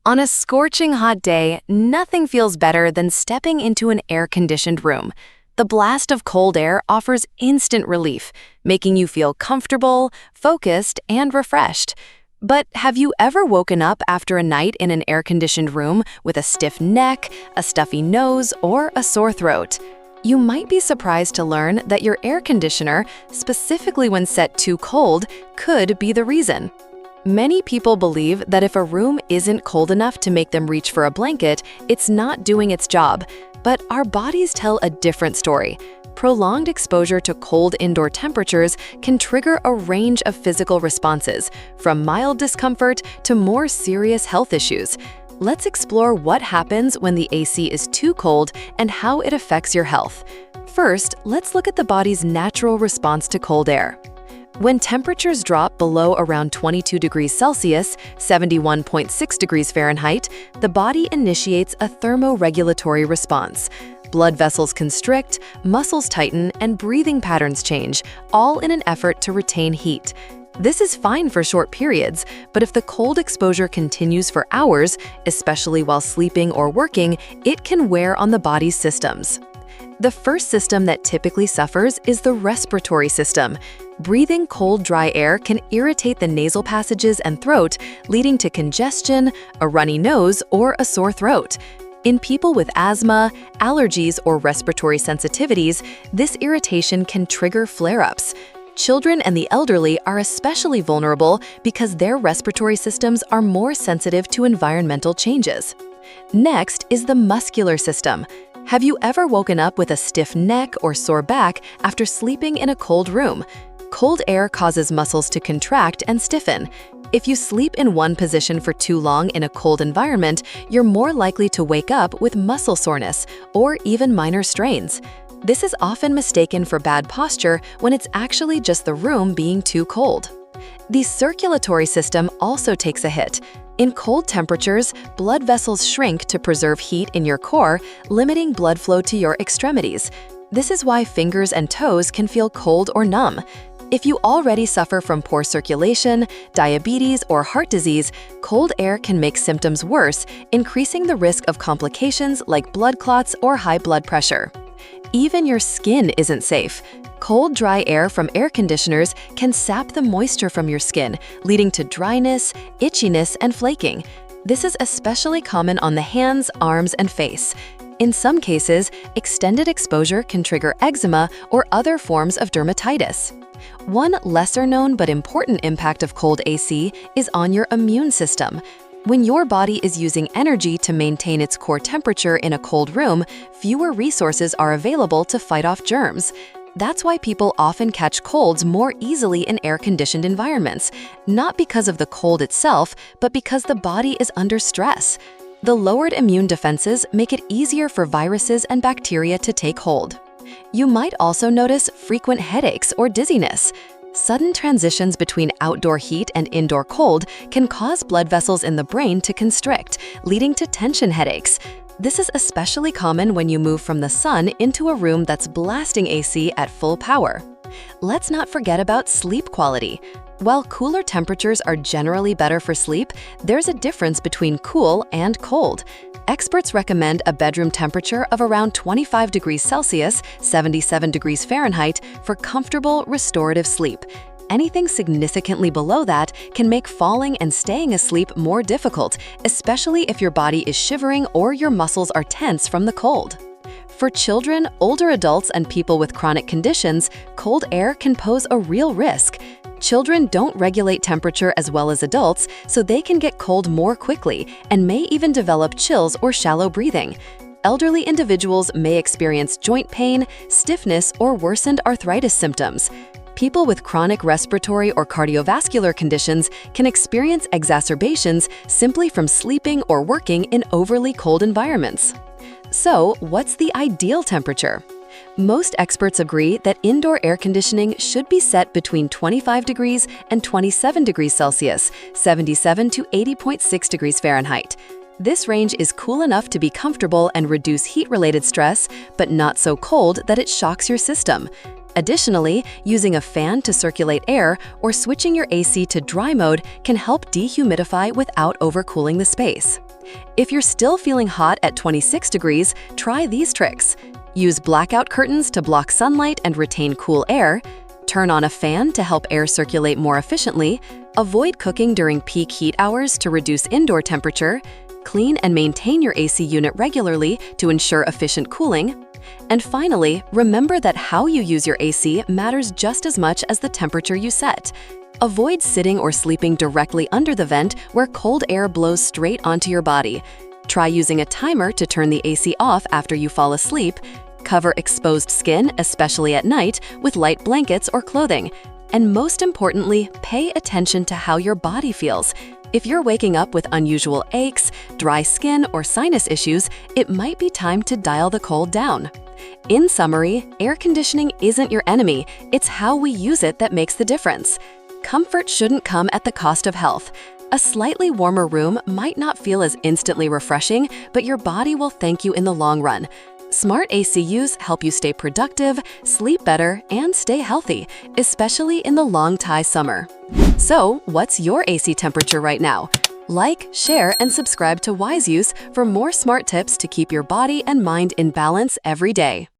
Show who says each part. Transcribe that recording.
Speaker 1: On a scorching hot day, nothing feels better than stepping into an air-conditioned room. The blast of cold air offers instant relief, making you feel comfortable, focused, and refreshed. But have you ever woken up after a night in an air-conditioned room with a stiff neck, a stuffy nose, or a sore throat? You might be surprised to learn that your air conditioner, specifically when set too cold, could be the reason. Many people believe that if a room isn't cold enough to make them reach for a blanket, it's not doing its job. But our bodies tell a different story. Prolonged exposure to cold indoor temperatures can trigger a range of physical responses, from mild discomfort to more serious health issues. Let's explore what happens when the AC is too cold and how it affects your health. First, let's look at the body's natural response to cold air. When temperatures drop below around 22 degrees Celsius, 71.6 degrees Fahrenheit, the body initiates a thermoregulatory response. Blood vessels constrict, muscles tighten, and breathing patterns change, all in an effort to retain heat. This is fine for short periods, but if the cold exposure continues for hours, especially while sleeping or working, it can wear on the body's systems. The first system that typically suffers is the respiratory system. Breathing cold, dry air can irritate the nasal passages and throat, leading to congestion, a runny nose, or a sore throat. In people with asthma, allergies, or respiratory sensitivities, this irritation can trigger flare-ups. Children and the elderly are especially vulnerable because their respiratory systems are more sensitive to environmental changes. Next is the muscular system. Have you ever woken up with a stiff neck or sore back after sleeping in a cold room? Cold air causes muscles to contract and stiffen. If you sleep in one position for too long in a cold environment, you're more likely to wake up with muscle soreness or even minor strains. This is often mistaken for bad posture when it's actually just the room being too cold. The circulatory system also takes a hit. In cold temperatures, blood vessels shrink to preserve heat in your core, limiting blood flow to your extremities. This is why fingers and toes can feel cold or numb. If you already suffer from poor circulation, diabetes, or heart disease, cold air can make symptoms worse, increasing the risk of complications like blood clots or high blood pressure. Even your skin isn't safe. Cold, dry air from air conditioners can sap the moisture from your skin, leading to dryness, itchiness, and flaking. This is especially common on the hands, arms, and face. In some cases, extended exposure can trigger eczema or other forms of dermatitis. One lesser-known but important impact of cold AC is on your immune system. When your body is using energy to maintain its core temperature in a cold room, fewer resources are available to fight off germs. That's why people often catch colds more easily in air-conditioned environments, not because of the cold itself, but because the body is under stress. The lowered immune defenses make it easier for viruses and bacteria to take hold. You might also notice frequent headaches or dizziness. Sudden transitions between outdoor heat and indoor cold can cause blood vessels in the brain to constrict, leading to tension headaches. This is especially common when you move from the sun into a room that's blasting AC at full power. Let's not forget about sleep quality. While cooler temperatures are generally better for sleep, there's a difference between cool and cold. Experts recommend a bedroom temperature of around 25 degrees Celsius, 77 degrees Fahrenheit, for comfortable, restorative sleep. Anything significantly below that can make falling and staying asleep more difficult, especially if your body is shivering or your muscles are tense from the cold. For children, older adults, and people with chronic conditions, cold air can pose a real risk. Children don't regulate temperature as well as adults, so they can get cold more quickly and may even develop chills or shallow breathing. Elderly individuals may experience joint pain, stiffness, or worsened arthritis symptoms. People with chronic respiratory or cardiovascular conditions can experience exacerbations simply from sleeping or working in overly cold environments. So, what's the ideal temperature? Most experts agree that indoor air conditioning should be set between 25 degrees and 27 degrees Celsius, 77 to 80.6 degrees Fahrenheit. This range is cool enough to be comfortable and reduce heat-related stress, but not so cold that it shocks your system. Additionally, using a fan to circulate air or switching your AC to dry mode can help dehumidify without overcooling the space. If you're still feeling hot at 26 degrees, try these tricks. Use blackout curtains to block sunlight and retain cool air. Turn on a fan to help air circulate more efficiently. Avoid cooking during peak heat hours to reduce indoor temperature. Clean and maintain your AC unit regularly to ensure efficient cooling. And finally, remember that how you use your AC matters just as much as the temperature you set. Avoid sitting or sleeping directly under the vent where cold air blows straight onto your body. Try using a timer to turn the AC off after you fall asleep. Cover exposed skin, especially at night, with light blankets or clothing. And most importantly, pay attention to how your body feels. If you're waking up with unusual aches, dry skin, or sinus issues, it might be time to dial the cold down. In summary, air conditioning isn't your enemy. It's how we use it that makes the difference. Comfort shouldn't come at the cost of health. A slightly warmer room might not feel as instantly refreshing, but your body will thank you in the long run. Smart ACUs help you stay productive, sleep better, and stay healthy, especially in the long Thai summer. So, what's your AC temperature right now? Like, share, and subscribe to Wiseuse for more smart tips to keep your body and mind in balance every day.